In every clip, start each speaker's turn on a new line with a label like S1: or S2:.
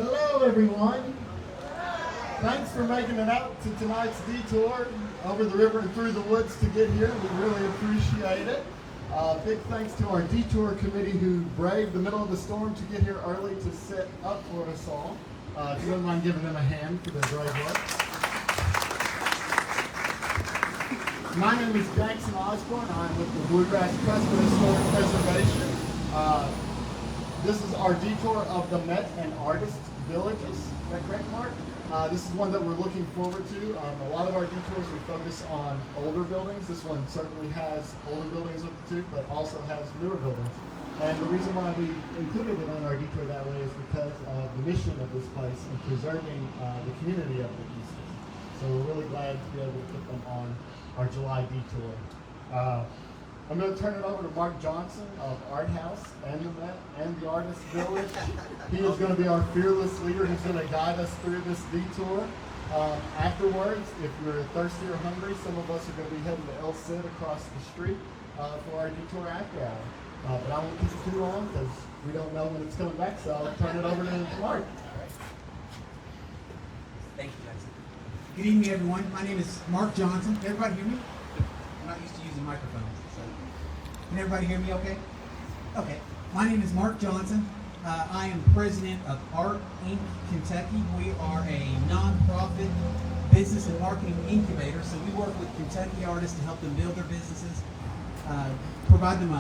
S1: Hello, everyone. Thanks for making it out to tonight's detour over the river and through the woods to get here. We really appreciate it. Big thanks to our detour committee who braved the middle of the storm to get here early to set up for us all. If you wouldn't mind giving them a hand for their brave work. My name is Jackson Osborne. I'm with the Bluegrass Trust for Historic Preservation. This is our detour of the Met and Artist Villages. Is that correct, Mark? This is one that we're looking forward to. A lot of our detours, we focus on older buildings. This one certainly has older buildings with it too, but also has newer buildings. And the reason why we included it on our detour that way is because of the mission of this place in preserving the community of the East End. So we're really glad to be able to put them on our July detour. I'm going to turn it over to Mark Johnson of ArtHouse and the Met and the Artist Village. He is going to be our fearless leader who's going to guide us through this detour. Afterwards, if you're thirsty or hungry, some of us are going to be heading to El Cid across the street for our detour after hour. But I won't keep it too long because we don't know when it's coming back, so I'll turn it over to Mark.
S2: Thank you, Jackson. Good evening, everyone. My name is Mark Johnson. Can everybody hear me? I'm not used to using microphones. So. Can everybody hear me okay? Okay. My name is Mark Johnson. I am president of Art Inc. Kentucky. We are a nonprofit business and marketing incubator. So we work with Kentucky artists to help them build their businesses, provide them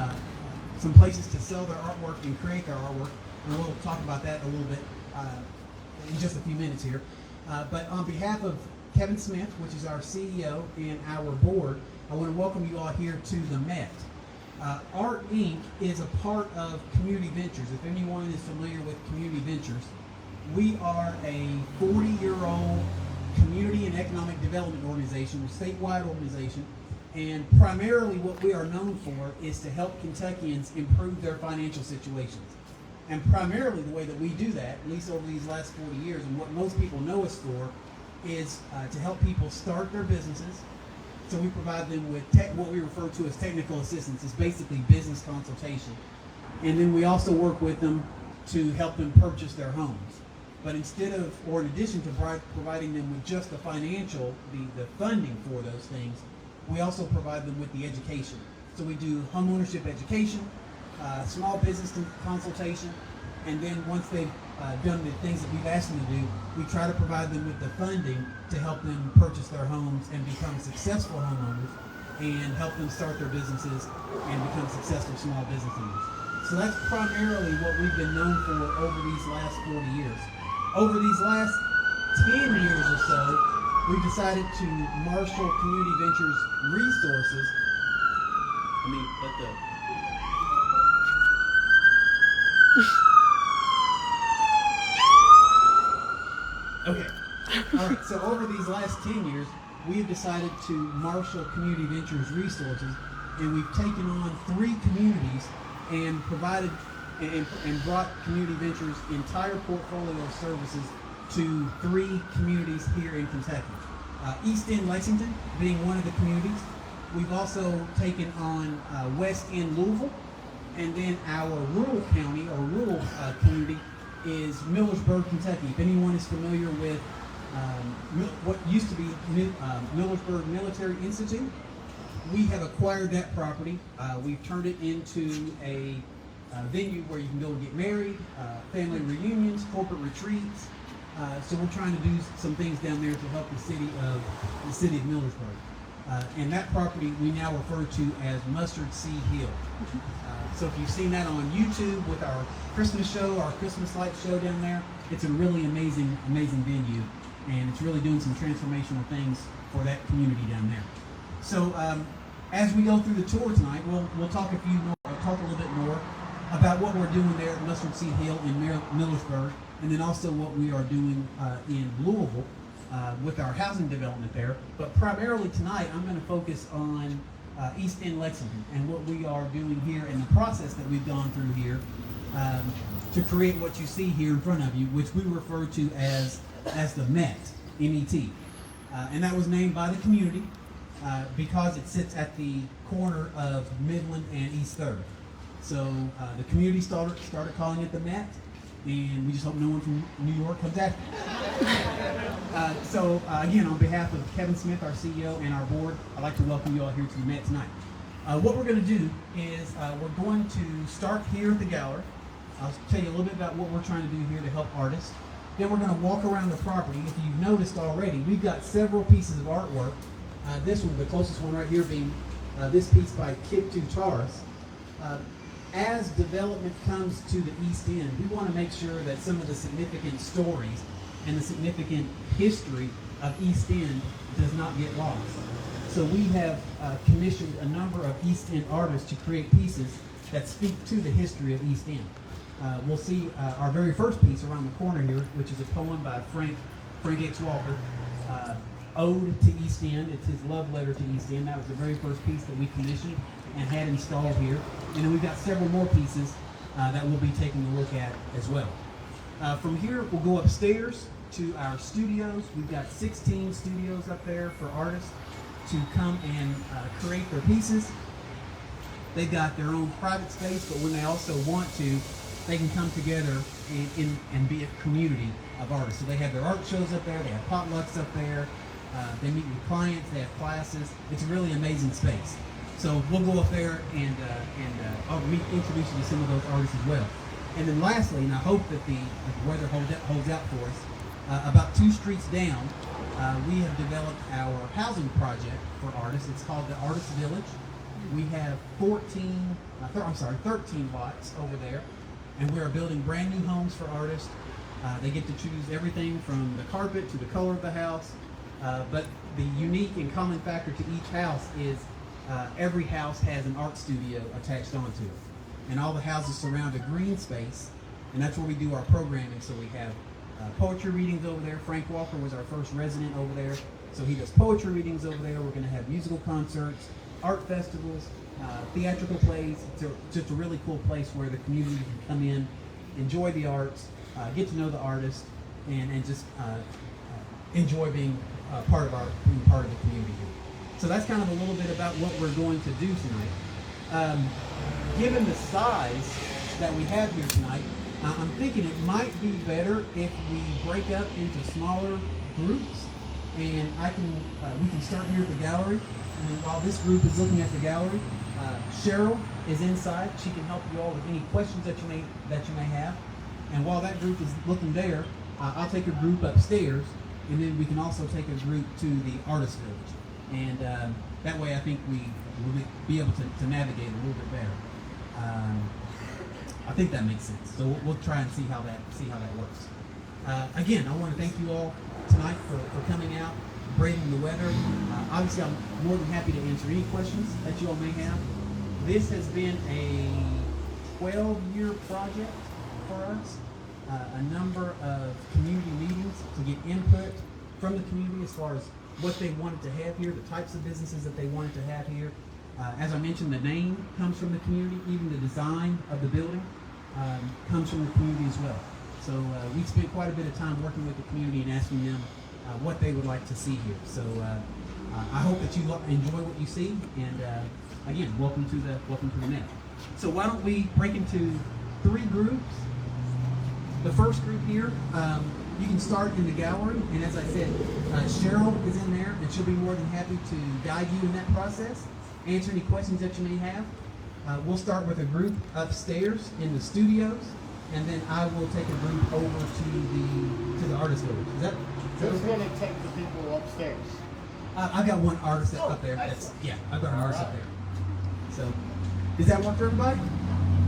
S2: some places to sell their artwork and create their artwork. And we'll talk about that a little bit in just a few minutes here. But on behalf of Kevin Smith, which is our CEO, and our board, I want to welcome you all here to the Met. Art Inc. is a part of Community Ventures. If anyone is familiar with Community Ventures, we are a 40-year-old community and economic development organization, a statewide organization, and primarily what we are known for is to help Kentuckians improve their financial situations. And primarily the way that we do that, at least over these last 40 years, and what most people know us for, is to help people start their businesses. So we provide them with what we refer to as technical assistance. It's basically business consultation. And then we also work with them to help them purchase their homes. But instead of, or in addition to providing them with just the financial, the funding for those things, we also provide them with the education. So we do home ownership education, small business consultation, and then once they've done the things that we've asked them to do, we try to provide them with the funding to help them purchase their homes and become successful homeowners and help them start their businesses and become successful small business owners. So that's primarily what we've been known for over these last 40 years. Over these last 10 years or so, we've decided to marshal Community Ventures resources. Okay. All right. So over these last 10 years, we've decided to marshal Community Ventures resources, and we've taken on 3 communities and provided and brought Community Ventures' entire portfolio of services to 3 communities here in Kentucky. East End Lexington being one of the communities. We've also taken on West End Louisville, and then our rural county or rural community is Millersburg, Kentucky. If anyone is familiar with what used to be Millersburg Military Institute, we have acquired that property. We've turned it into a venue where you can go and get married, family reunions, corporate retreats. So we're trying to do some things down there to help the city of Millersburg. And that property we now refer to as Mustard Seed Hill. So if you've seen that on YouTube with our Christmas show, our Christmas light show down there, it's a really amazing venue, and it's really doing some transformational things for that community down there. So as we go through the tour tonight, we'll talk a little bit more about what we're doing there at Mustard Seed Hill in Millersburg, and then also what we are doing in Louisville with our housing development there. But primarily tonight, I'm going to focus on East End Lexington and what we are doing here in the process that we've gone through here to create what you see here in front of you, which we refer to as the Met, M-E-T. And that was named by the community because it sits at the corner of Midland and East 3rd. So the community started calling it the Met, and we just hope no one from New York comes after. Again, on behalf of Kevin Smith, our CEO, and our board, I'd like to welcome you all here to the Met tonight. What we're going to do is we're going to start here at the gallery. I'll tell you a little bit about what we're trying to do here to help artists. Then we're going to walk around the property. If you've noticed already, we've got several pieces of artwork. This one, the closest one right here, being this piece by Kip Taurus. As development comes to the East End, we want to make sure that some of the significant stories and the significant history of East End does not get lost. So we have commissioned a number of East End artists to create pieces that speak to the history of East End. We'll see our very first piece around the corner here, which is a poem by Frank X. Walker, Ode to East End. It's his love letter to East End. That was the very first piece that we commissioned and had installed here. And then we've got several more pieces that we'll be taking a look at as well. From here, we'll go upstairs to our studios. We've got 16 studios up there for artists to come and create their pieces. They've got their own private space, but when they also want to, they can come together and be a community of artists. So they have their art shows up there, they have potlucks up there, they meet with clients, they have classes. It's a really amazing space. So we'll go up there and I'll introduce you to some of those artists as well. And then lastly, and I hope that the weather holds out for us, about 2 streets down, we have developed our housing project for artists. It's called the Artist Village. We have 13 lots over there, and we are building brand new homes for artists. They get to choose everything from the carpet to the color of the house, but the unique and common factor to each house is every house has an art studio attached onto it. And all the houses surround a green space, and that's where we do our programming. So we have poetry readings over there. Frank Walker was our first resident over there, so he does poetry readings over there. We're going to have musical concerts, art festivals, theatrical plays. It's just a really cool place where the community can come in, enjoy the arts, get to know the artist, and just enjoy being part of the community here. So that's kind of a little bit about what we're going to do tonight. Given the size that we have here tonight, I'm thinking it might be better if we break up into smaller groups, and we can start here at the gallery. And while this group is looking at the gallery, Cheryl is inside. She can help you all with any questions that you may have. And while that group is looking there, I'll take a group upstairs, and then we can also take a group to the Artist Village. And that way I think we will be able to navigate a little bit better. I think that makes sense. So we'll try and see how that works. Again, I want to thank you all tonight for coming out, braving the weather. Obviously, I'm more than happy to answer any questions that you all may have. This has been a 12-year project for us. A number of community meetings to get input from the community as far as what they wanted to have here, the types of businesses that they wanted to have here. As I mentioned, the name comes from the community. Even the design of the building comes from the community as well. So we spent quite a bit of time working with the community and asking them what they would like to see here. So I hope that you enjoy what you see. And again, welcome to the Met. So why don't we break into 3 groups? The first group here, you can start in the gallery, and as I said, Cheryl is in there, and she'll be more than happy to guide you in that process, answer any questions that you may have. We'll start with a group upstairs in the studios, and then I will take a group over to the Artist Village. Is that
S1: Who's going to take the people upstairs?
S2: I've got one artist up there. I've got an artist up there. So, does that work for everybody?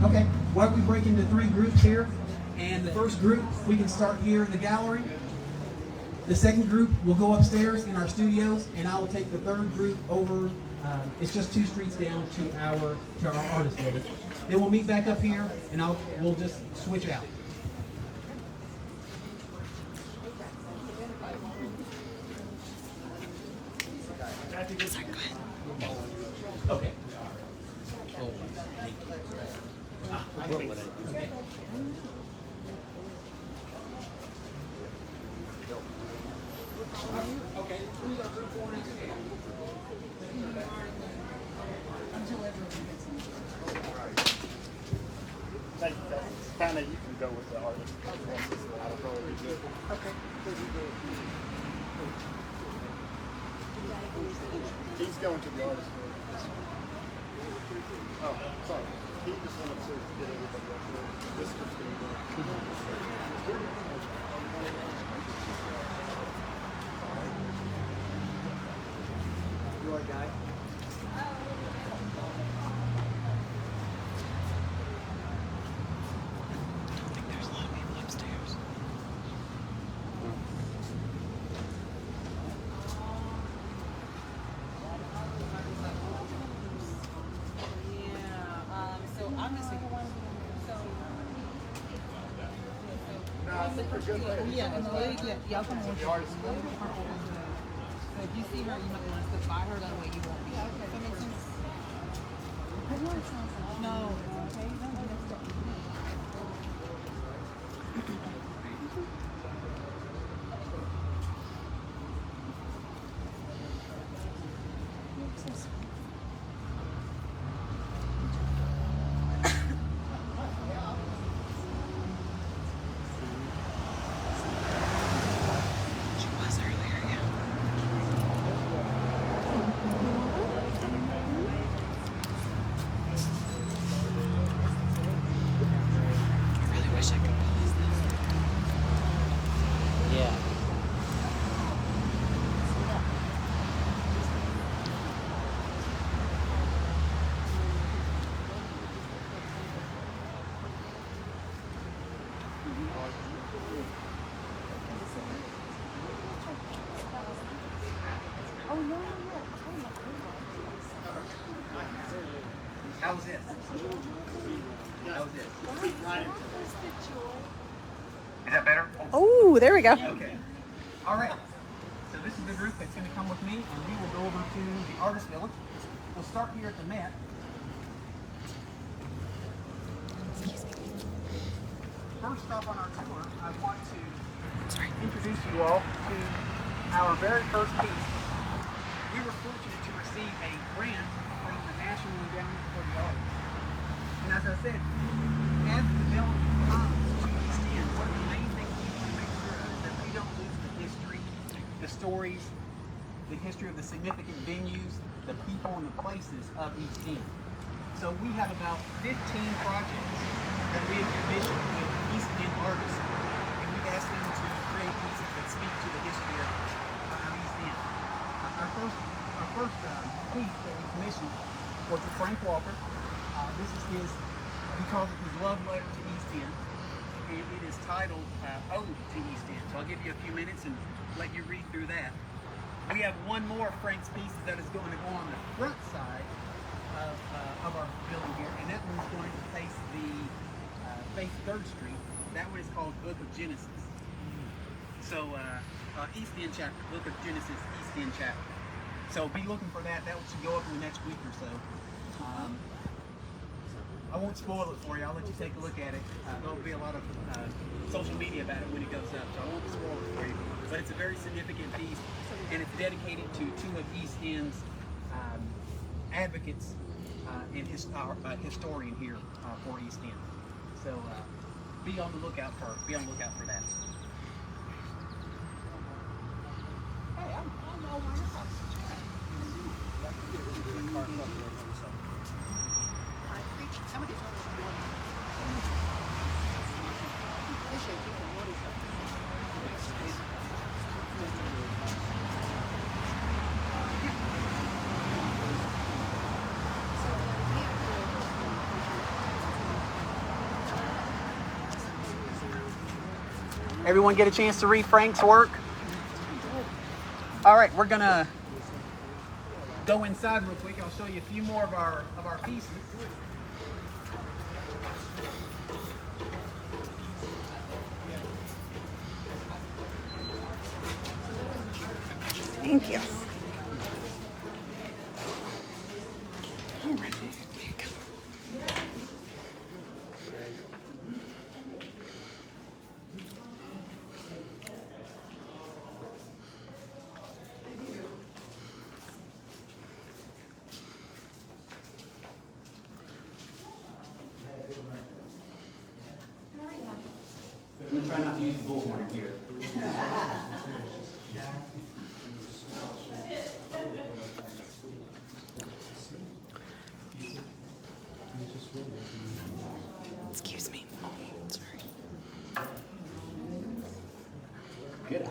S2: Okay. Why don't we break into 3 groups here? And the first group, we can start here in the gallery. The second group will go upstairs in our studios, and I will take the third group over. It's just 2 streets down to our Artist Village. Then we'll meet back up here, and we'll just switch out. Okay. Okay, who's our group for next year?
S1: Kind of, you can go with the artist. That'll probably be good.
S3: Okay.
S1: He's going to the artist. Oh, sorry. He just wanted to get everybody up there. This is going to be
S3: You alright, guy?
S4: Yeah, and the lady, y'all come on. So if you see her, you might want to sit by her, that way you won't be. Does that make sense? No. Okay, no, that's
S2: How was this? How was this? Is that better?
S5: Oh, there we go.
S2: Okay. All right. So this is the group that's going to come with me, and we will go over to the Artist Village. We'll start here at the Met. First stop on our tour, I want to introduce you all to our very first piece. We were fortunate to receive a grant from the National Endowment for the Arts. And as I said, as the development comes to East End, one of the main things we want to make sure of is that we don't lose the history, the stories, the history of the significant venues, the people and the places of East End. So we have about 15 projects that we have commissioned with East End artists, and we've asked them to create pieces that speak to the history of East End. Our first piece that we commissioned was to Frank Walker. This is his, he calls it his love letter to East End, and it is titled Ode to East End. So I'll give you a few minutes and let you read through that. We have one more of Frank's pieces that is going to go on the front side of our building here, and that one's going to face face 3rd Street. That one is called Book of Genesis. So East End chapter, Book of Genesis, East End chapter. So be looking for that. That one should go up in the next week or so. I won't spoil it for you. I'll let you take a look at it. There'll be a lot of social media about it when it goes up, so I won't spoil it for you. But it's a very significant piece, and it's dedicated to two of East End's advocates and historian here for East End. So be on the lookout for that. Hey, I'm over your house. Everyone get a chance to read Frank's work? All right, we're gonna go inside real quick. I'll show you a few more of our pieces.
S5: Thank you.
S2: I'm gonna try not to use the bullhorn here.
S3: Excuse me. Sorry.
S2: Good.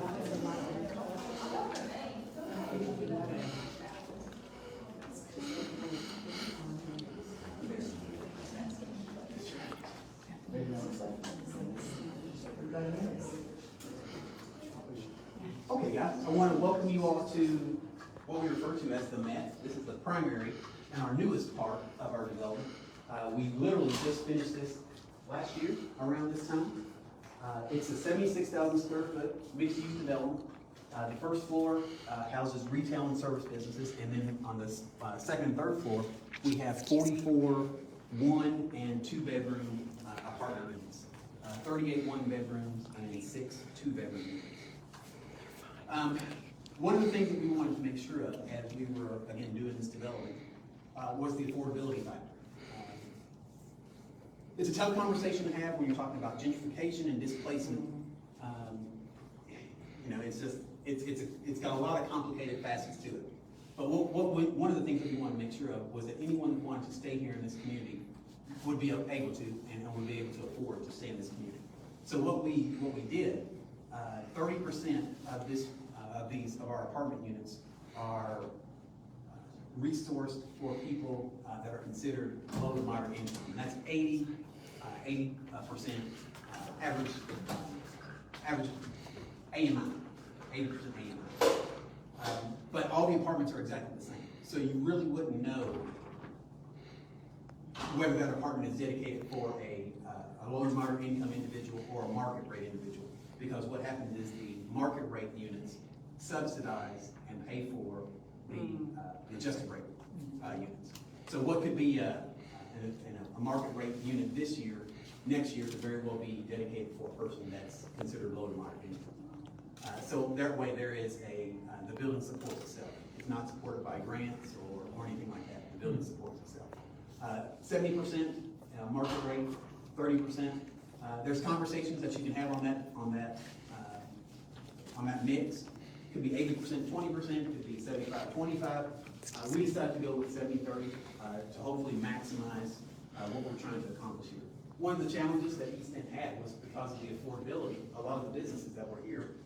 S2: Okay, guys, I want to welcome you all to what we refer to as the Met. This is the primary and our newest part of our development. We literally just finished this last year around this time. It's a 76,000 square foot mixed-use development. The first floor houses retail and service businesses, and then on the second and third floor, we have 44 one and two bedroom apartment units, 38 one bedrooms, and 6 two-bedroom units. One of the things that we wanted to make sure of as we were, again, doing this development was the affordability factor. It's a tough conversation to have when you're talking about gentrification and displacement. You know, it's got a lot of complicated facets to it. But one of the things that we wanted to make sure of was that anyone that wanted to stay here in this community would be able to and would be able to afford to stay in this community. So what we did, 30% of our apartment units are resourced for people that are considered low to moderate income. And that's 80% average AMI, 80% AMI. But all the apartments are exactly the same. So you really wouldn't know whether that apartment is dedicated for a low to moderate income individual or a market rate individual. Because what happens is the market rate units subsidize and pay for the adjusted rate units. So what could be a market rate unit this year, next year could very well be dedicated for a person that's considered low to moderate income. So that way there is the building supports itself. It's not supported by grants or anything like that. The building supports itself. 70% market rate, 30%. There's conversations that you can have on that mix. Could be 80%, 20%, could be 75-25. We decided to go with 70-30 to hopefully maximize what we're trying to accomplish here. One of the challenges that East End had was because of the affordability. A lot of the businesses that were here,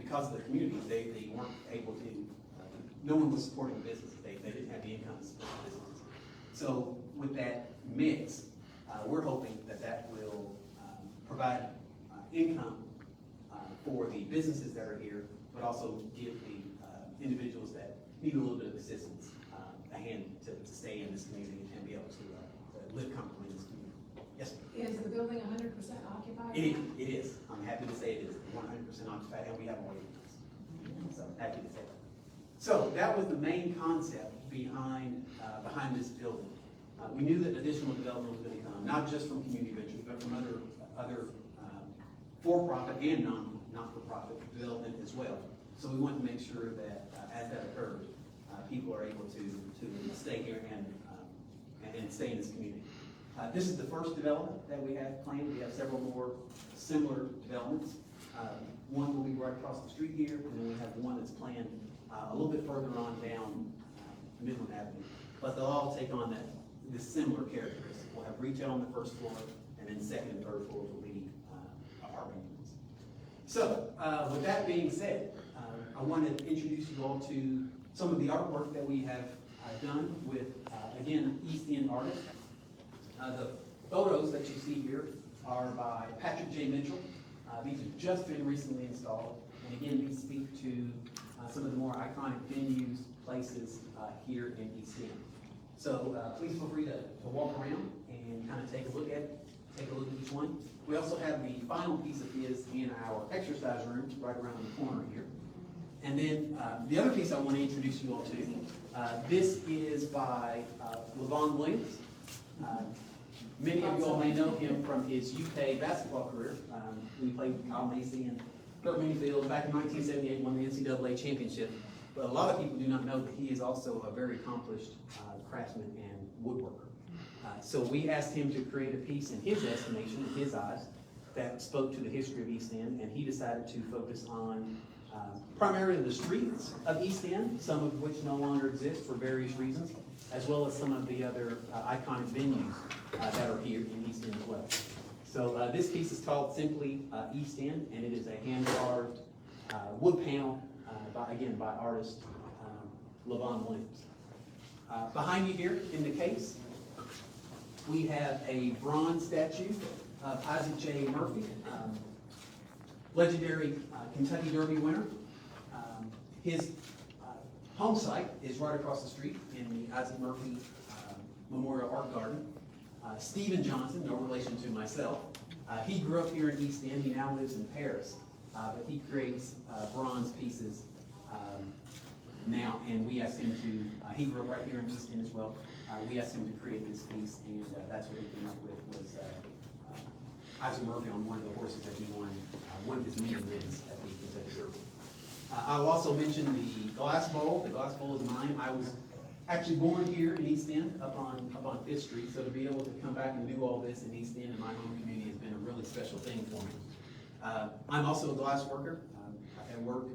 S2: because of the community, they weren't able to, no one was supporting the businesses. They didn't have the income to support the businesses. So with that mix, we're hoping that will provide income for the businesses that are here, but also give the individuals that need a little bit of assistance a hand to stay in this community and be able to live comfortably in this community. Yes, ma'am.
S5: Is the building 100% occupied?
S2: It is. I'm happy to say it is 100% occupied, and we have a waiting list. So happy to say that. So that was the main concept behind this building. We knew that additional development was going to come, not just from community ventures, but from other for-profit and not-for-profit development as well. So we wanted to make sure that as that occurs, people are able to stay here and stay in this community. This is the first development that we have planned. We have several more similar developments. One will be right across the street here, and then we have one that's planned a little bit further on down Midland Avenue. But they'll all take on this similar characteristic. We'll have retail on the first floor, and then second and third floors will be apartment units. So, with that being said, I want to introduce you all to some of the artwork that we have done with, again, East End artists. The photos that you see here are by Patrick J. Mitchell. These have just been recently installed. And again, these speak to some of the more iconic venues, places here in East End. So please feel free to walk around and kind of take a look at each one. We also have the final piece of his in our exercise room right around the corner here. And then the other piece I want to introduce you all to, this is by Levon Williams. Many of you all may know him from his UK basketball career. He played with Kyle Macy and Kurt Minifield back in 1978, won the NCAA championship. But a lot of people do not know that he is also a very accomplished craftsman and woodworker. So we asked him to create a piece in his estimation, in his eyes,
S6: that spoke to the history of East End, and he decided to focus on primarily the streets of East End, some of which no longer exist for various reasons, as well as some of the other iconic venues that are here in East End as well. So this piece is called simply East End, and it is a hand-carved wood panel, by artist Levon Williams. Behind you here in the case, we have a bronze statue of Isaac J. Murphy, legendary Kentucky Derby winner. His home site is right across the street in the Isaac Murphy Memorial Art Garden. Stephen Johnson, no relation to myself, he grew up here in East End. He now lives in Paris, but he creates bronze pieces now, and we asked him to, he grew up right here in East End as well. We asked him to create this piece, and that's what he came up with, was Isaac Murphy on one of the horses that he won one of his many wins at the Kentucky Derby. I'll also mention the glass bowl. The glass bowl is mine. I was actually born here in East End, up on 5th Street, so to be able to come back and do all this in East End in my home community has been a really special thing for me. I'm also a glass worker. I work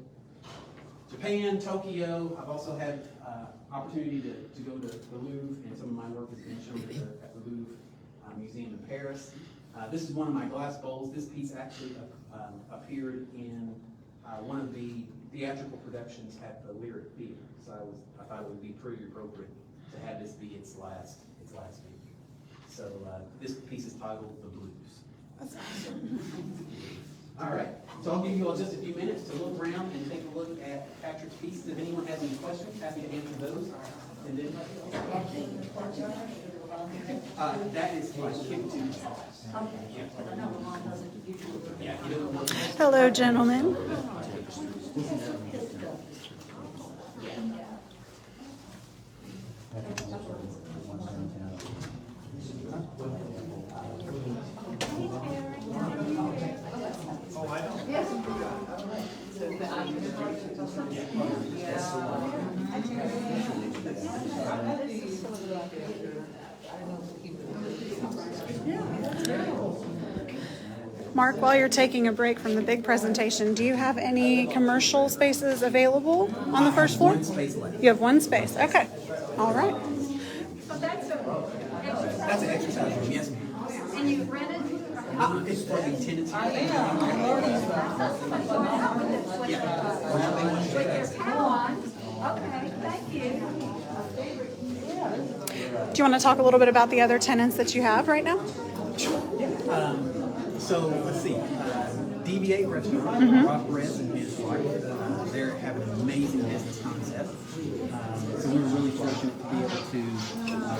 S6: Japan, Tokyo. I've also had opportunity to go to the Louvre, and some of my work has been shown at the Louvre Museum in Paris. This is one of my glass bowls. This piece actually appeared in one of the theatrical productions at the Lyric Theater. So I thought it would be pretty appropriate to have this be its last video. So this piece is titled The Blues. That's awesome. All right, so I'll give you all just a few minutes to look around and take a look at Patrick's pieces. If anyone has any questions, happy to answer those. And then that is like kick to
S3: Hello, gentlemen. Mark, while you're taking a break from the big presentation, do you have any commercial spaces available on the first floor?
S6: one space left.
S3: You have one space. Okay. All right.
S6: That's an exercise room, yes, ma'am.
S5: And you rented?
S6: It's for the tenants.
S5: Okay, thank you.
S3: Do you want to talk a little bit about the other tenants that you have right now?
S6: So let's see, DBA Restaurant, Rob Perez and his wife, they're having an amazing business concept. So we were really fortunate to be able to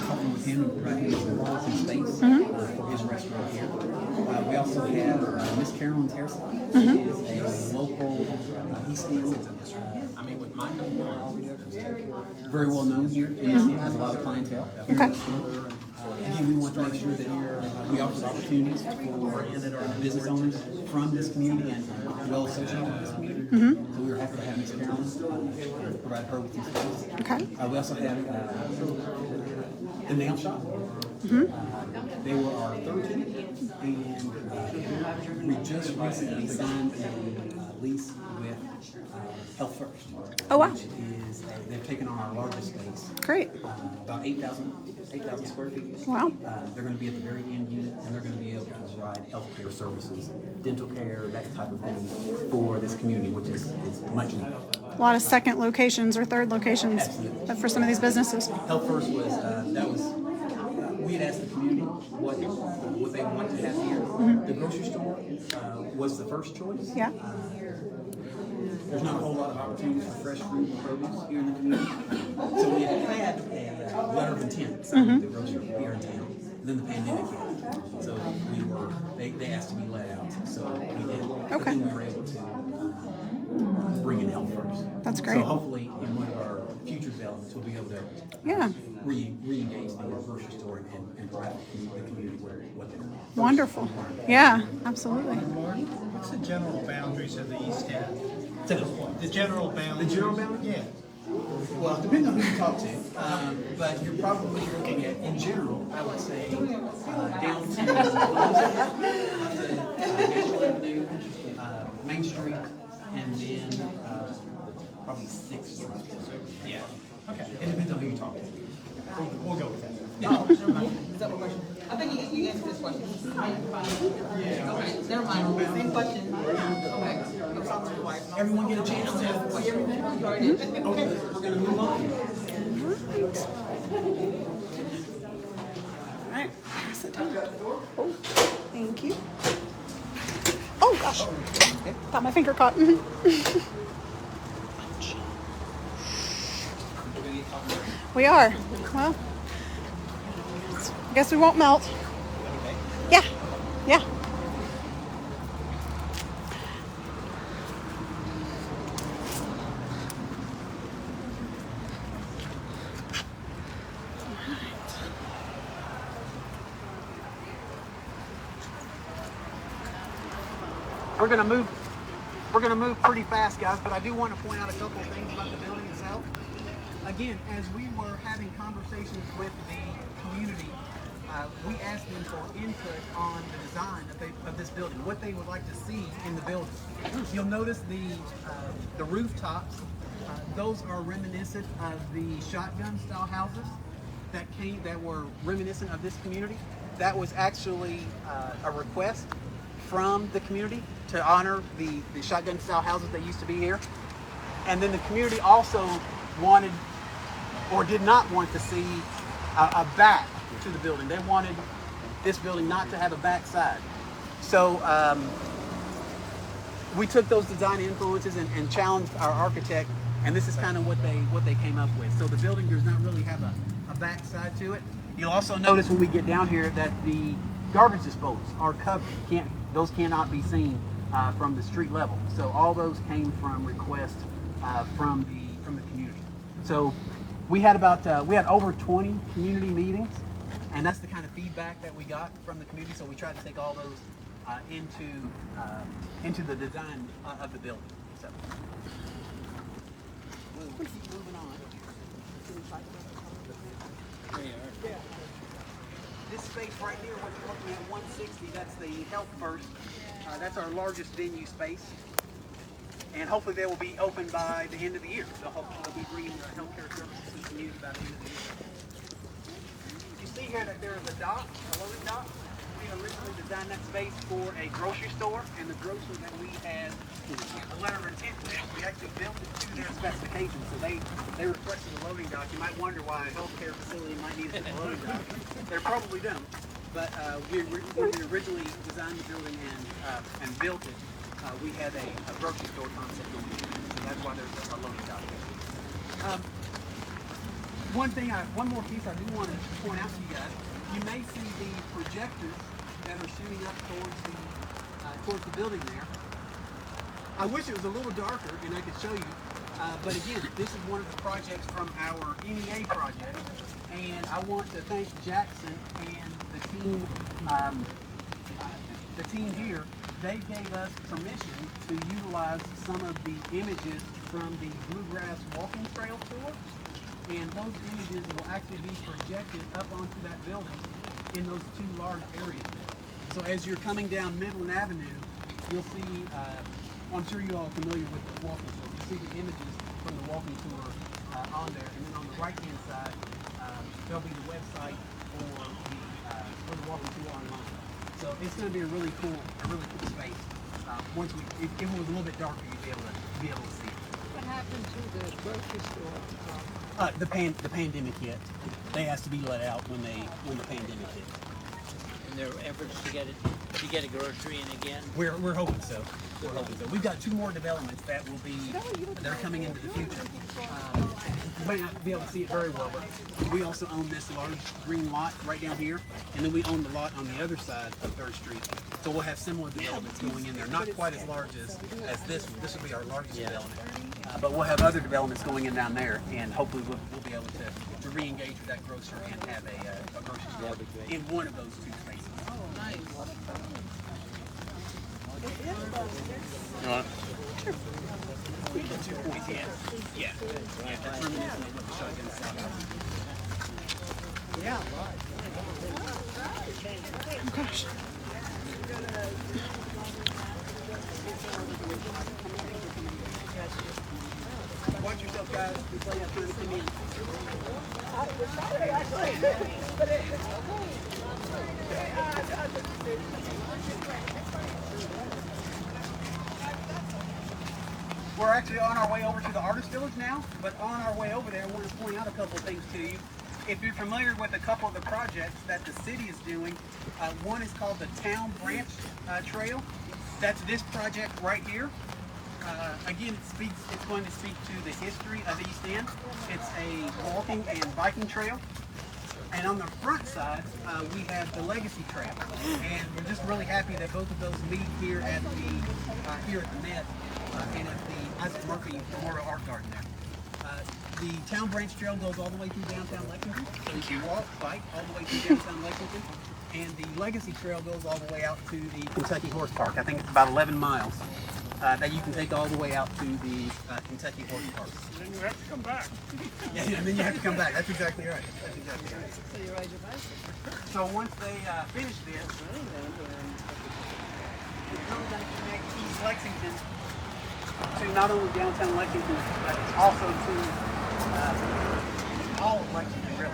S6: partner with him and provide him some quality space for his restaurant here. We also have Miss Carolyn's Hair Salon, which is a local East End, very well known here in East End, has a lot of clientele.
S3: Okay.
S6: Again, we want to make sure that we offer opportunities for business owners from this community and well associated with this community. So we were happy to have Ms. Carolyn provide her with these spaces.
S3: Okay.
S6: We also have the nail shop. They were our third tenant, and we just recently signed a lease with Health First.
S3: Oh, wow.
S6: Which is, they've taken on our largest space.
S3: Great.
S6: About 8,000 square feet.
S3: Wow.
S6: They're going to be at the very end unit, and they're going to be able to provide healthcare services, dental care, that type of thing for this community, which is much needed.
S3: A lot of second locations or third locations for some of these businesses.
S6: Health First was, we had asked the community what they want to have here. The grocery store was the first choice.
S3: Yeah.
S6: There's not a whole lot of opportunities for fresh fruit and produce here in the community. So we had a letter of intent signed with the grocery here in town. And then the pandemic hit. So they asked to be let out. So we did.
S3: Okay.
S6: And we were able to bring in Health First.
S3: That's great.
S6: So hopefully in one of our future developments we'll be able to
S3: Yeah.
S6: re-engage the grocery store and provide the community what they want.
S3: Wonderful. Yeah, absolutely.
S7: What's the general boundaries of the East End? The general boundaries?
S6: The general boundaries?
S7: Yeah.
S6: Well, it depends on who you talk to, but you're probably looking at, in general, I would say, down to National Avenue, Main Street, and then probably 6th Street. Yeah.
S2: Okay, it depends on who you talk to. We'll go with that.
S4: Oh, is that what question? I think you answered this question. Okay, never mind. Same question. Okay. I'm talking to your wife.
S6: Everyone get a chance to see everything?
S4: You already did.
S6: Okay, we're gonna move on.
S3: All right, pass it down. Oh, thank you. Oh gosh, got my finger caught. We are. Well, I guess we won't melt. Yeah, yeah.
S2: We're gonna move pretty fast, guys, but I do want to point out a couple of things about the building itself. Again, as we were having conversations with the community, we asked them for input on the design of this building, what they would like to see in the building. You'll notice the rooftops; those are reminiscent of the shotgun-style houses that were reminiscent of this community. That was actually a request from the community to honor the shotgun-style houses that used to be here. And then the community also wanted, or did not want to see a back to the building. They wanted this building not to have a back side. So we took those design influences and challenged our architect, and this is kind of what they came up with. So the building does not really have a back side to it. You'll also notice when we get down here that the garbage disposals are covered. Those cannot be seen from the street level. So all those came from requests from the community. So we had over 20 community meetings, and that's the kind of feedback that we got from the community. So we tried to take all those into the design of the building. So we'll keep moving on. This space right here, what you're looking at, 160, that's the Health First. That's our largest venue space. And hopefully they will be open by the end of the year. So hopefully they'll be bringing healthcare services to the community by the end of the year. You see here that there is a dock, a loading dock. We originally designed that space for a grocery store, and the grocery that we had a letter of intent with, we actually built it to their specifications. So they requested a loading dock. You might wonder why a healthcare facility might need a loading dock. They probably don't. But when we originally designed the building and built it, we had a grocery store concept going in. So that's why there's a loading dock there. One more piece I do want to point out to you guys. You may see the projectors that are shooting up towards the building there. I wish it was a little darker and I could show you. But again, this is one of the projects from our NEA project, and I want to thank Jackson and the team here. They gave us permission to utilize some of the images from the Bluegrass Walking Trail tour, and those images will actually be projected up onto that building in those two large areas. So as you're coming down Midland Avenue, you'll see, I'm sure you all are familiar with the walking tour. You'll see the images from the walking tour on there, and then on the right-hand side, there'll be the website for the walking tour online. So it's going to be a really cool space. If it was a little bit darker, you'd be able to see it.
S4: What happened to the grocery store?
S6: The pandemic hit. They asked to be let out when the pandemic hit.
S8: In their efforts to get a grocery in again.
S6: We're hoping so. We've got two more developments that they're coming into the future. You might not be able to see it very well, but we also own this large green lot right down here, and then we own the lot on the other side of 3rd Street. So we'll have similar developments going in there, not quite as large as this one. This will be our largest development. But we'll have other developments going in down there, and hopefully we'll be able to re-engage with that grocer and have a grocery store in one of those two spaces.
S4: Oh, nice.
S6: Sure. 2 points, yeah. That's reminiscent of what the shotgun style house.
S2: Yeah.
S3: Oh gosh.
S2: We're actually on our way over to the Artist Village now, but on our way over there, I want to point out a couple of things to you. If you're familiar with a couple of the projects that the city is doing, one is called the Town Branch Trail. That's this project right here. Again, it's going to speak to the history of East End. It's a walking and biking trail. And on the front side, we have the Legacy Trail. And we're just really happy that both of those meet here at the Met and at the Isaac Murphy Memorial Art Garden there. The Town Branch Trail goes all the way through downtown Lexington. So you can walk, bike all the way through downtown Lexington. And the Legacy Trail goes all the way out to the Kentucky Horse Park. I think it's about 11 miles that you can take all the way out to the Kentucky Horse Park.
S1: Then you have to come back.
S2: Yeah, and then you have to come back. That's exactly right. That's exactly right.
S5: So you ride your bicycle.
S2: So once they finish this, it's really going to connect East Lexington to not only downtown Lexington, but also to all of Lexington, really.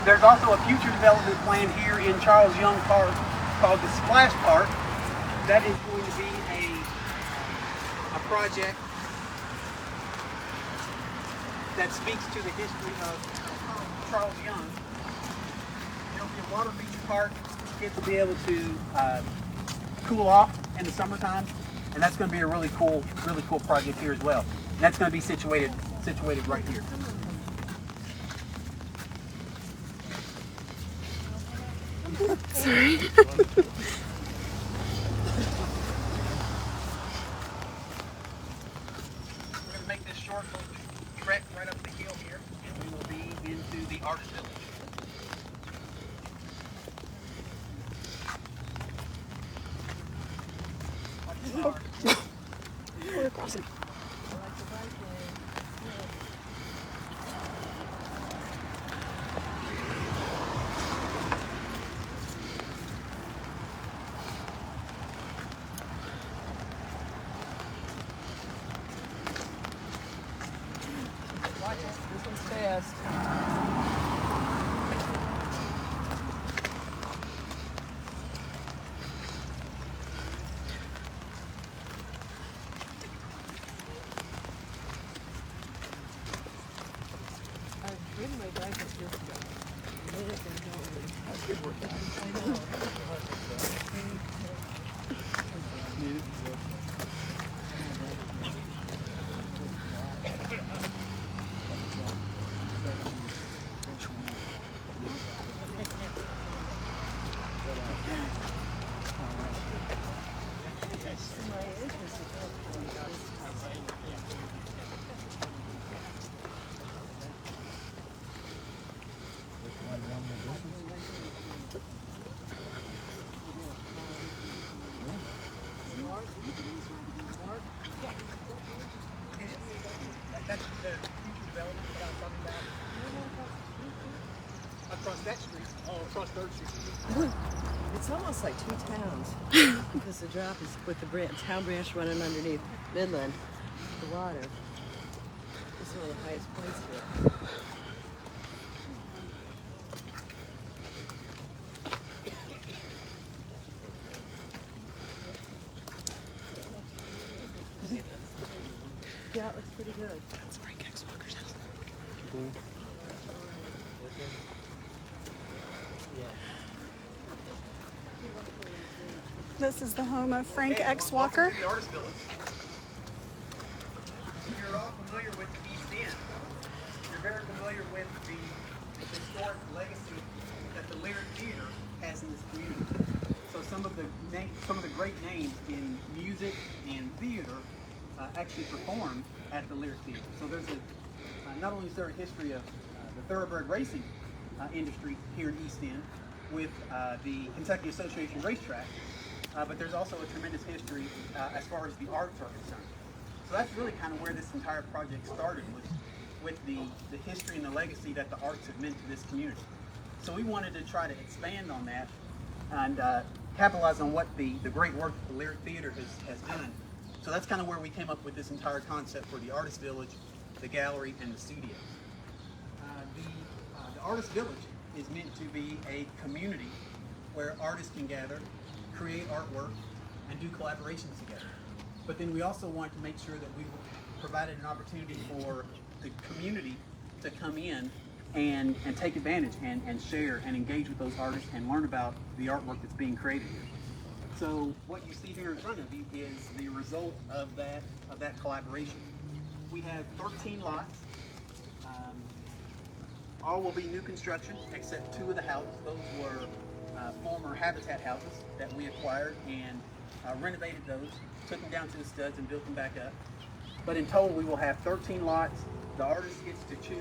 S2: There's also a future development plan here in Charles Young Park called the Splash Park. That is going to be a project that speaks to the history of Charles Young. It'll be a water feature park. Kids will be able to cool off in the summertime, and that's going to be a really cool project here as well. And that's going to be situated right here.
S3: Sorry.
S2: We're going to make this short little trek right up the hill here, and we will be into the Artist Village.
S3: We're crossing.
S5: This one's fast. I've ridden my bike up this minute and don't I know.
S2: That's the future development that I was talking about. Across that street. Oh, across 3rd Street.
S5: It's almost like two towns because the drop is with the town branch running underneath Midland, the water. This is one of the highest points here. Yeah, it looks pretty good.
S3: That's Frank X. Walker's house. This is the home of Frank X. Walker.
S2: The Artist Village. You're all familiar with East End. You're very familiar with the historic legacy that the Lyric Theater has in this community. So some of the great names in music and theater actually performed at the Lyric Theater. So there's not only is there a history of the thoroughbred racing industry here in East End with the Kentucky Association racetrack, but there's also a tremendous history as far as the arts are concerned. So that's really kind of where this entire project started, was with the history and the legacy that the arts have meant to this community. So we wanted to try to expand on that and
S6: capitalize on what the great work that the Lyric Theater has done. So that's kind of where we came up with this entire concept for the Artist Village, the gallery, and the studio. The Artist Village is meant to be a community where artists can gather, create artwork, and do collaborations together. But then we also want to make sure that we provided an opportunity for the community to come in and take advantage and share and engage with those artists and learn about the artwork that's being created here. So what you see here in front of you is the result of that collaboration. We have 13 lots. All will be new construction except 2 of the houses. Those were former Habitat houses that we acquired and renovated those, took them down to the studs and built them back up. But in total we will have 13 lots. The artist gets to choose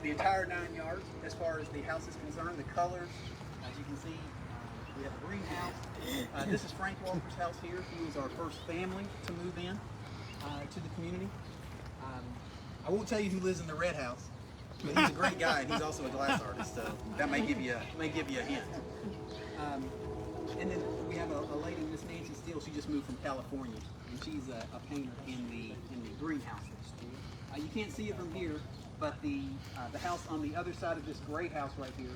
S6: the entire 9 yards as far as the house is concerned. The colors, as you can see, we have a greenhouse. This is Frank Walker's house here. He was our first family to move in to the community. I won't tell you who lives in the red house, but he's a great guy and he's also a glass artist, so that may give you a hint. And then we have a lady, Miss Nancy Steele. She just moved from California, and she's a painter in the greenhouse. You can't see it from here, but the house on the other side of this gray house right here,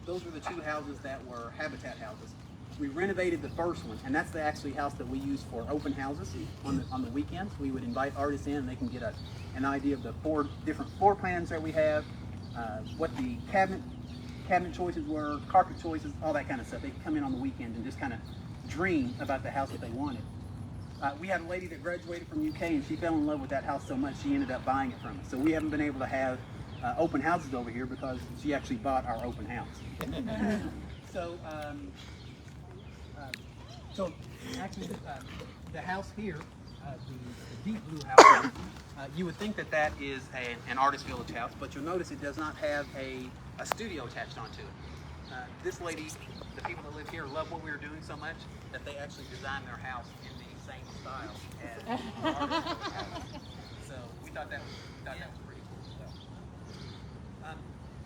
S6: those were the 2 houses that were Habitat houses. We renovated the first one, and that's the actually house that we use for open houses on the weekends. We would invite artists in, and they can get an idea of the 4 different floor plans that we have, what the cabinet choices were, carpet choices, all that kind of stuff. They could come in on the weekend and just kind of dream about the house that they wanted. We had a lady that graduated from UK, and she fell in love with that house so much she ended up buying it from us. So we haven't been able to have open houses over here because she actually bought our open house. So actually the house here, the deep blue house, you would think that is an Artist Village house, but you'll notice it does not have a studio attached onto it. This lady, the people that live here, love what we were doing so much that they actually designed their house in the same style as the Artist Village house. So we thought that was pretty cool stuff.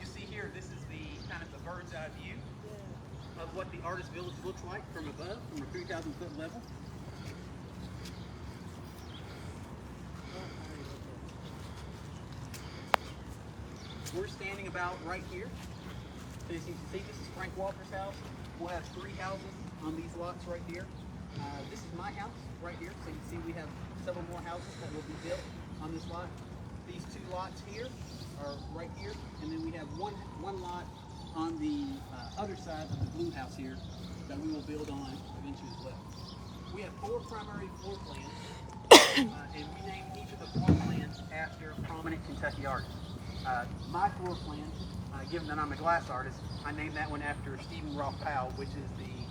S6: You see here, this is the kind of the bird's eye view of what the Artist Village looks like from above, from a 3,000 foot level. We're standing about right here. So as you can see, this is Frank Walker's house. We'll have 3 houses on these lots right here. This is my house right here. So you can see we have several more houses that will be built on this lot. These 2 lots here are right here, and then we have one lot on the other side of the blue house here that we will build on eventually as well. We have 4 primary floor plans, and we named each of the floor plans after prominent Kentucky artists. My floor plan, given that I'm a glass artist, I named that one after Stephen Roth Powell, which is the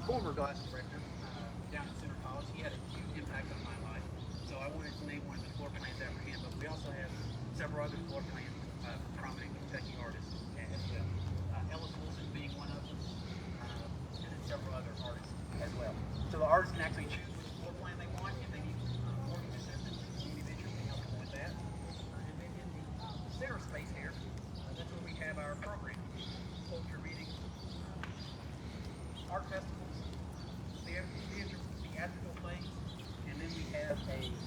S6: former glass director down at Center College. He had a huge impact on my life, so I wanted to name one of the floor plans after him. But we also have several other floor plans of prominent Kentucky artists as well. Ellis Wilson being one of them, and then several other artists as well. So the artists can actually choose which floor plan they want. If they need mortgage assistance, community interest can help them with that. And then in the center space here, that's where we have our program: poetry readings, art festivals, theatrical plays, and then we have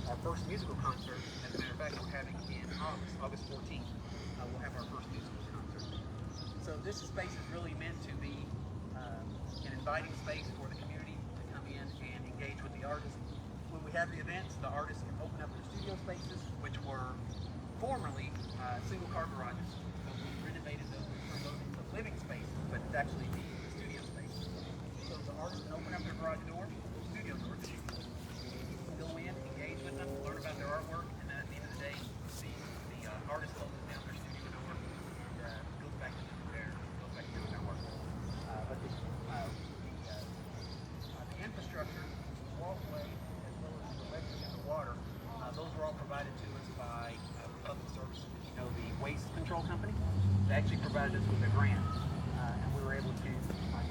S6: our first musical concert. As a matter of fact, we're having in August 14th. We'll have our first musical concert. So this space is really meant to be an inviting space for the community to come in and engage with the artists. When we have the events, the artists can open up their studio spaces, which were formerly single-car garages. So we renovated those and turned those into living spaces, but it's actually the studio space. So the artists can open up their garage door, studio door, go in, engage with them, learn about their artwork, and then at the end of the day, see the artist closes down their studio door and goes back to their work. But the infrastructure, the walkway, as well as the electric and the water, those were all provided to us by Public Services. You know, the Waste Control Company. They actually provided us with a grant, and we were able to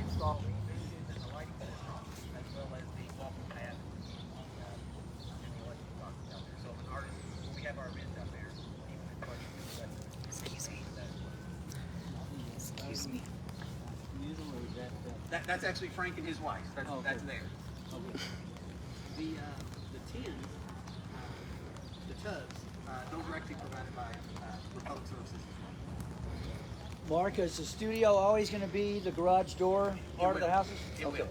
S6: install the benches and the lighting system, as well as the walking path and the electric boxes out there. So an artist, when we have our events out there, even if Excuse me. That's actually Frank and his wife. That's,
S8: Oh, okay.
S6: that's there.
S8: Okay.
S6: The tins, the tubs, those are actually provided by Republic Services.
S8: Mark, is the studio always going to be the garage door part of the houses?
S6: It
S8: Okay.
S6: will.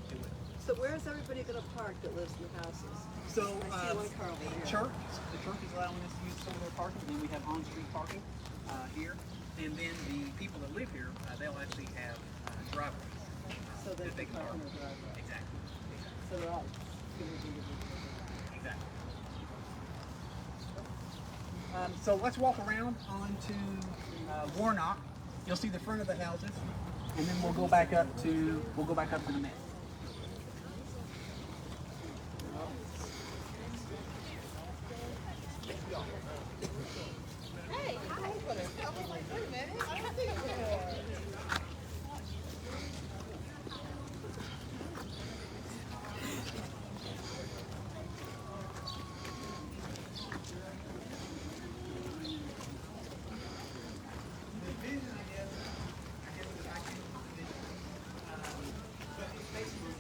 S6: It will.
S5: So where's everybody going to park that lives in the houses?
S6: So
S5: I see one car over here.
S6: the church is allowing us to use some of their parking. Then we have on-street parking here, and then the people that live here, they'll actually have driveways.
S5: So they
S6: that
S5: can park
S6: park.
S5: in their driveway.
S6: Exactly.
S5: So they're all going to be
S6: Exactly. So let's walk around onto Warnock. You'll see the front of the houses, and then we'll go back up to the Met.
S4: Hey, hi. I was like, wait a minute. I don't think
S6: The vision, I guess is I can vision. But it's basically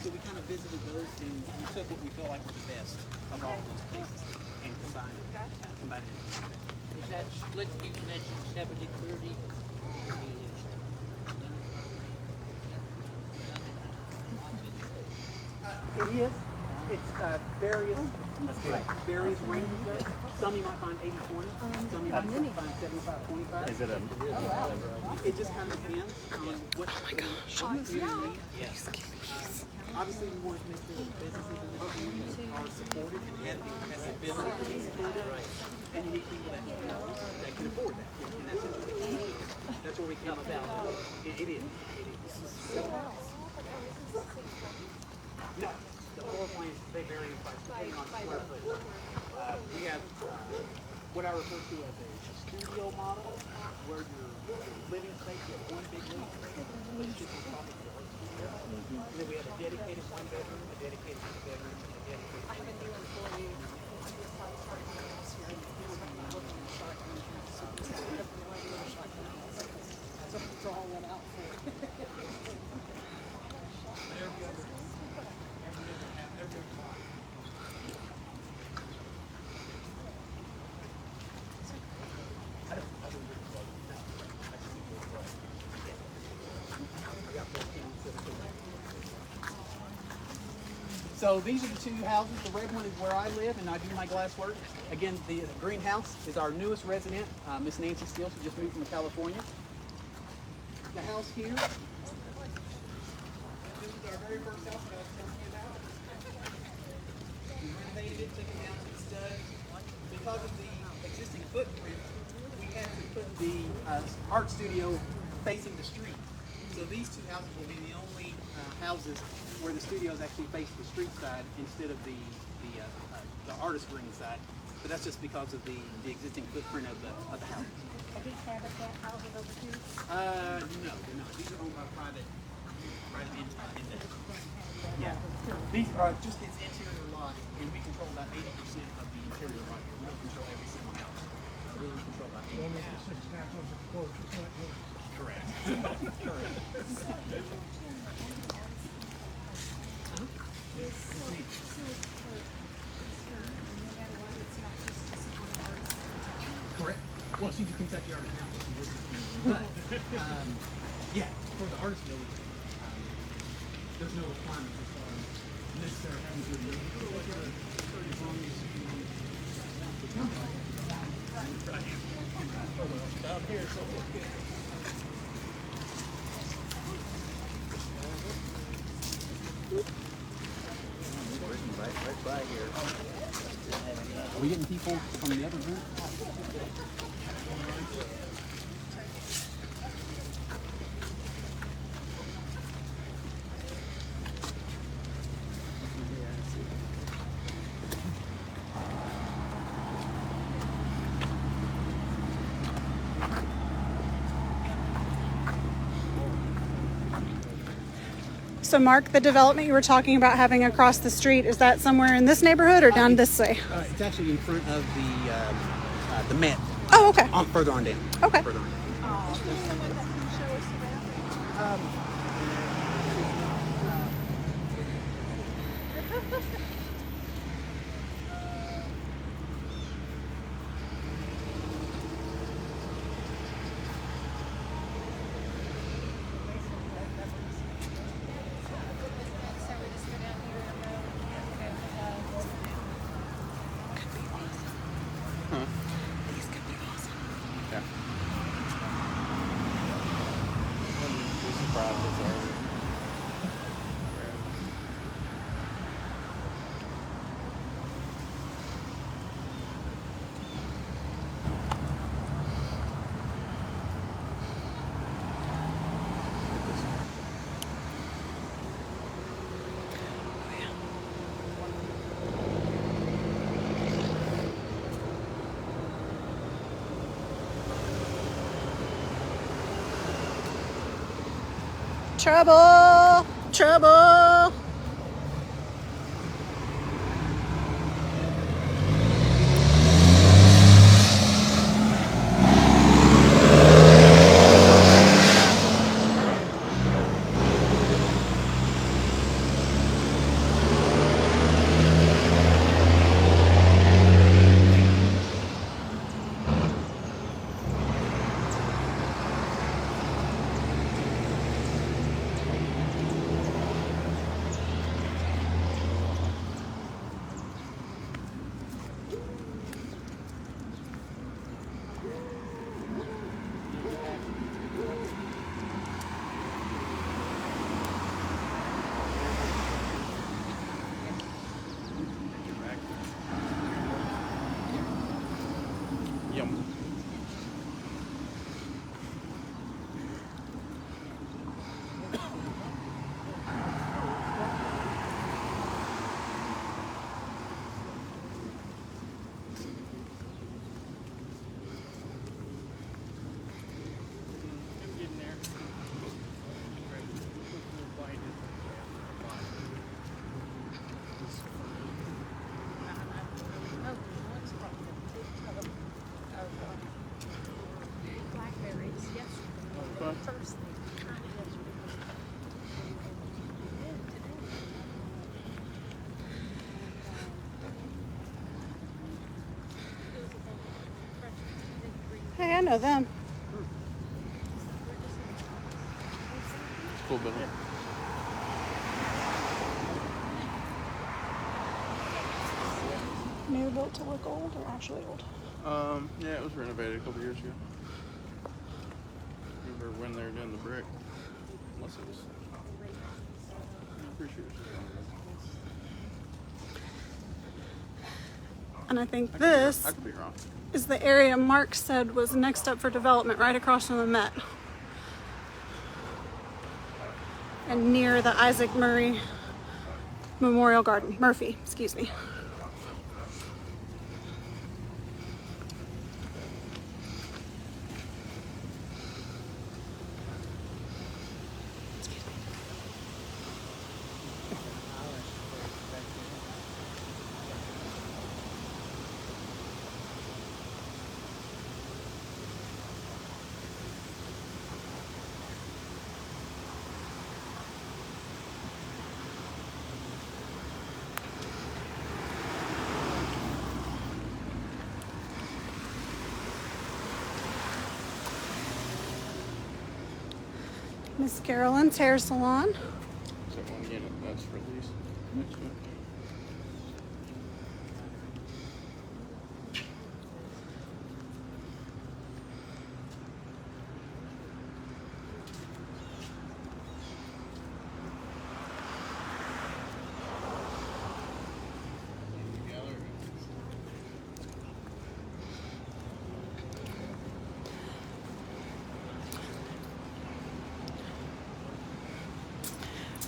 S6: so we kind of visited those and we took what we felt like were the best of all of those places and combined it.
S8: Is that split you mentioned 70-30?
S6: It is. It's various ranges there. Some you might find 80-20, some you might find 75-25.
S1: Is it a?
S6: It just kind of depends on what you need. Yes. Obviously, we want to make sure that businesses in the community are supported and have the ability to be supported. And you need people that can afford that. And that's where we come about. It is. No, the floor plans, they vary in price depending on square foot. We have what I refer to as a studio model, where your living space is one big room, but it's just on top of the other. And then we have a dedicated one bedroom, a dedicated two bedroom, and a dedicated. I have a new employee. So all that out for. So these are the two houses. The red one is where I live and I do my glass work. Again, the greenhouse is our newest resident, Miss Nancy Steele. She just moved from California. The house here, this is our very first house that I was telling you about. We renovated it, took it down to the stud. Because of the existing footprint, we had to put the art studio facing the street. So these two houses will be the only houses where the studios actually face the street side instead of the artist ring side. But that's just because of the existing footprint of the house.
S9: Are these Habitat houses over here?
S6: No, they're not. These are owned by private Yeah. These are just its interior lot, and we control about 80% of the interior lot here. We don't control every single house. We only control about 80%. Correct. Correct. Correct. Well, she's a Kentucky artist now. But, yeah, for the artist village, there's no requirement as far as necessarily having to do as long as down here, so
S1: Right by here.
S6: are we getting people from the other group?
S3: So Mark, the development you were talking about having across the street, is that somewhere in this neighborhood or down this way?
S6: It's actually in front of the Met.
S3: Oh, okay.
S6: Further on down.
S3: Okay.
S6: Further on down.
S3: Trouble! Trouble! Hey, I know them.
S10: Cool building.
S3: New built to look old or actually old?
S10: Yeah, it was renovated a couple years ago. Remember when they were doing the brick? Unless it was. I'm pretty sure it was.
S3: And I think this
S10: I could be wrong.
S3: is the area Mark said was next up for development, right across from the Met. And near the Isaac Murray Memorial Garden. Murphy, excuse me. Miss Carolyn's hair salon.
S10: Is that one unit that's for lease? Next one.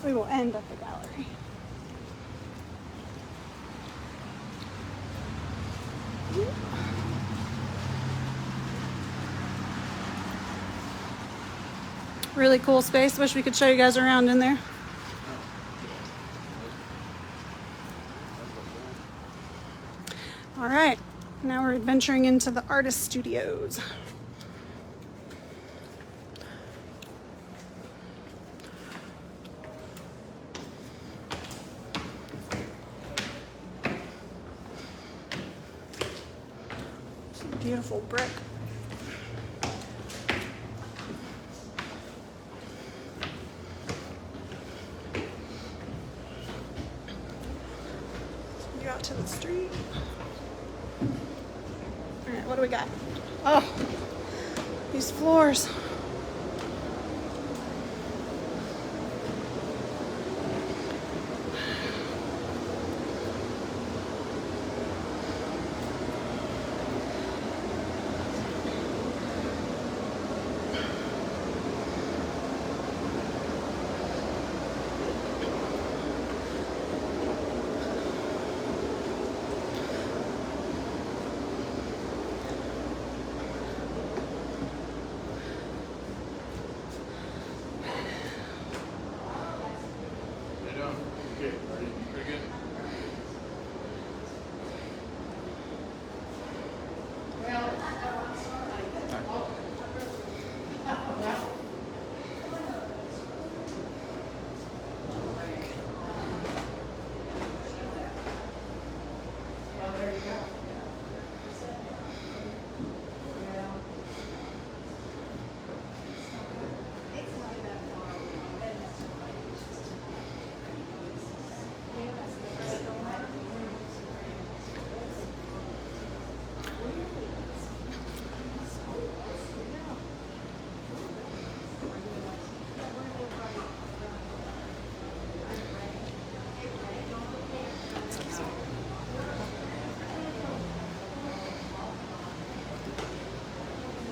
S3: We will end at the gallery. Really cool space. Wish we could show you guys around in there. All right, now we're adventuring into the artist studios. Some beautiful brick. Go out to the street. All right, what do we got? Oh, these floors.
S10: Okay, ready? Pretty good.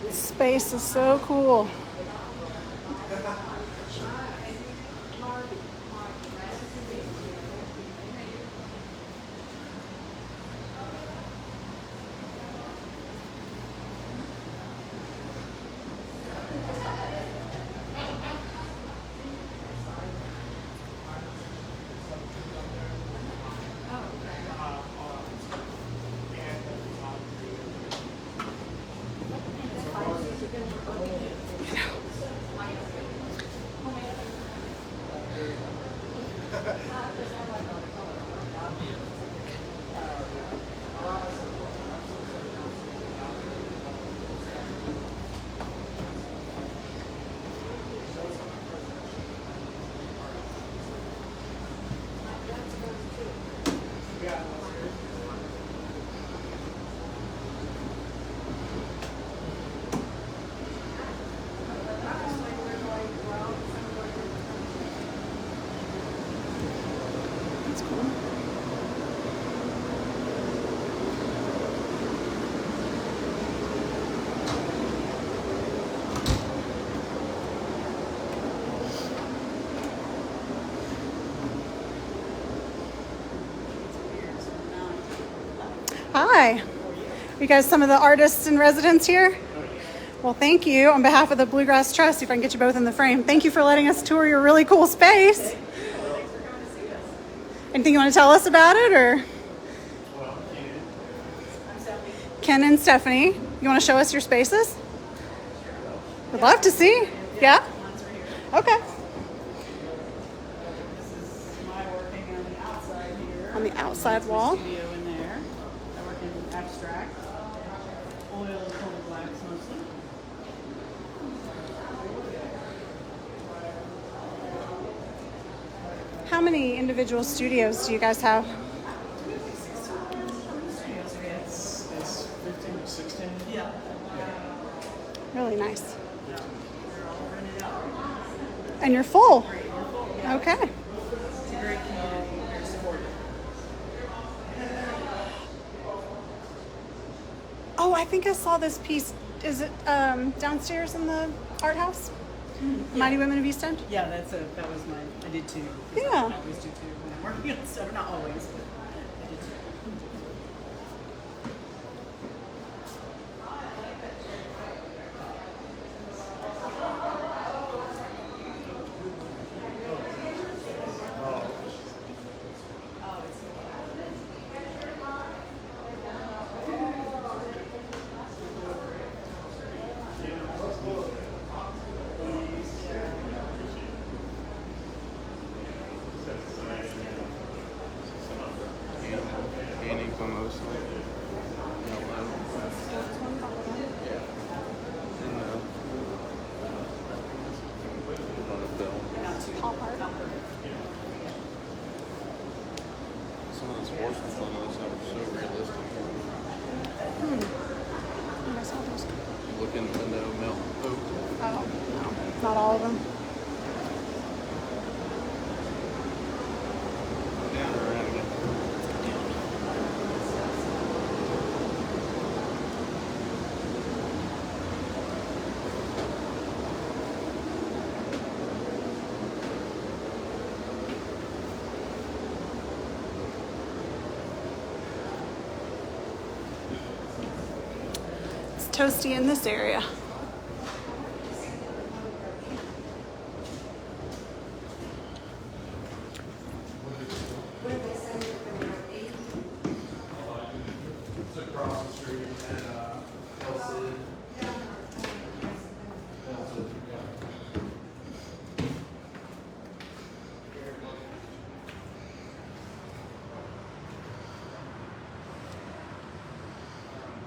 S3: This space is so cool. That's cool. Hi. You guys some of the artists in residence here? Well, thank you on behalf of the Bluegrass Trust. See if I can get you both in the frame. Thank you for letting us tour your really cool space. Anything you want to tell us about it, or? Ken and Stephanie, you want to show us your spaces? Would love to see. Yeah? Okay.
S11: This is my working on the outside here.
S3: On the outside wall.
S11: Studio in there. I work in abstract, oil and cold blacks mostly.
S3: How many individual studios do you guys have?
S7: It's 15 to 16.
S11: Yeah.
S3: Really nice. And you're full. Okay.
S11: It's a great community. Very supportive.
S3: Oh, I think I saw this piece. Is it downstairs in the art house? Mighty Women of East End?
S11: Yeah, that was my, I did too.
S3: Yeah.
S11: I always do too when I'm working on stuff. Not always, but I did too.
S10: promotions on those that were so realistic.
S3: I saw those.
S10: Look in the window, melt oak.
S3: Oh, no, not all of them.
S10: Down or around again.
S3: It's toasty in this area.
S6: Across the street and Elsid.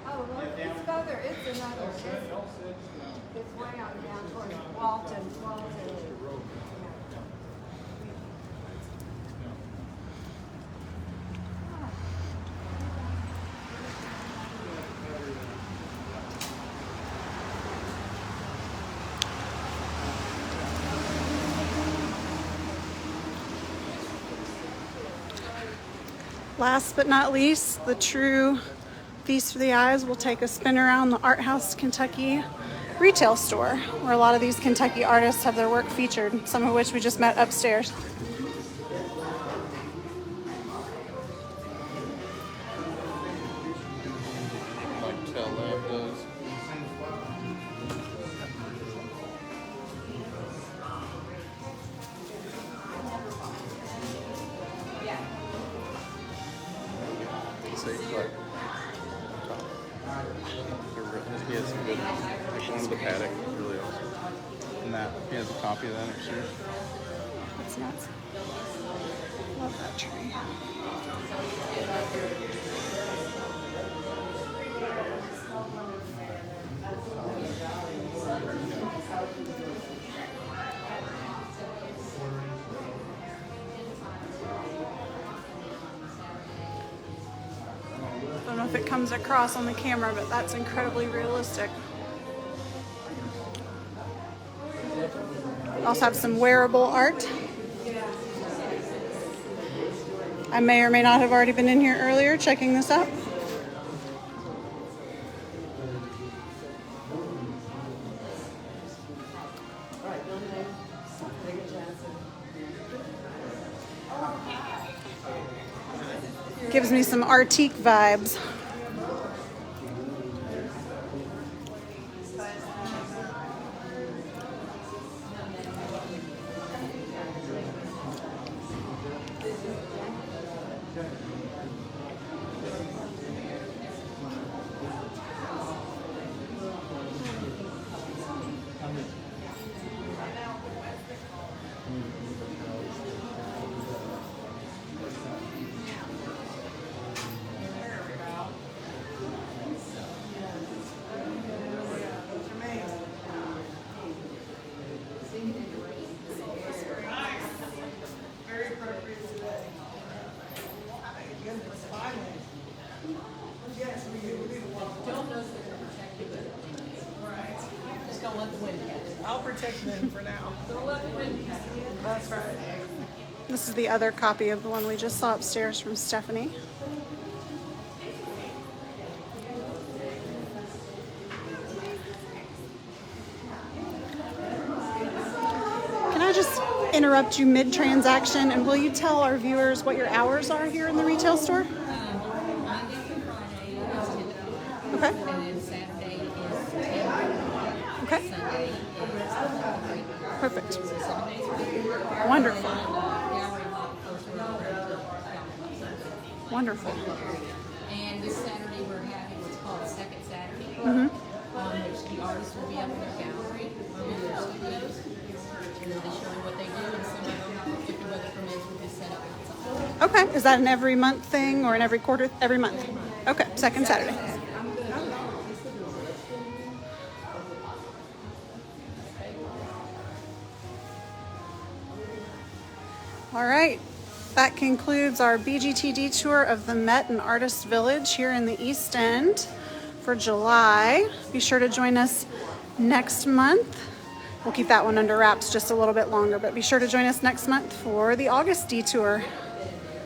S9: Oh, well, it's further, it's another, it's way on down towards Walton.
S3: Last but not least, the true feast for the eyes will take a spin around the ArtHouse Kentucky retail store, where a lot of these Kentucky artists have their work featured, some of which we just met upstairs.
S10: Like Tell Lab does. See, like, top. He has some good, like one of the paddock is really awesome. And that, he has a copy of that next year.
S3: That's nuts. Love that tree. I don't know if it comes across on the camera, but that's incredibly realistic. We also have some wearable art. I may or may not have already been in here earlier checking this out. Gives me some Arctique vibes.
S4: Just don't let the wind catch it.
S11: I'll protect them for now.
S4: Don't let the wind catch it.
S11: That's right.
S3: This is the other copy of the one we just saw upstairs from Stephanie. Can I just interrupt you mid-transaction, and will you tell our viewers what your hours are here in the retail store?
S12: Monday through Friday is 10 to 4.
S3: Okay.
S12: And then Saturday is 10 to 4.
S3: Okay.
S12: Sunday is 3.
S3: Perfect.
S12: So 7 days a week.
S3: Wonderful.
S12: And gallery hop first week.
S3: Wonderful.
S12: And this Saturday we're having what's called a second Saturday,
S3: Mhm.
S12: which the artists will be up in their gallery or in their studios. And then they show you what they do, and some of them, if the weather permits, will be set up outside.
S3: Okay. Is that an every month thing or an every quarter? Every month. Okay. Second Saturday. All right. That concludes our BGT detour of the Met and Artist Village here in the East End for July. Be sure to join us next month. We'll keep that one under wraps just a little bit longer, but be sure to join us next month for the August detour.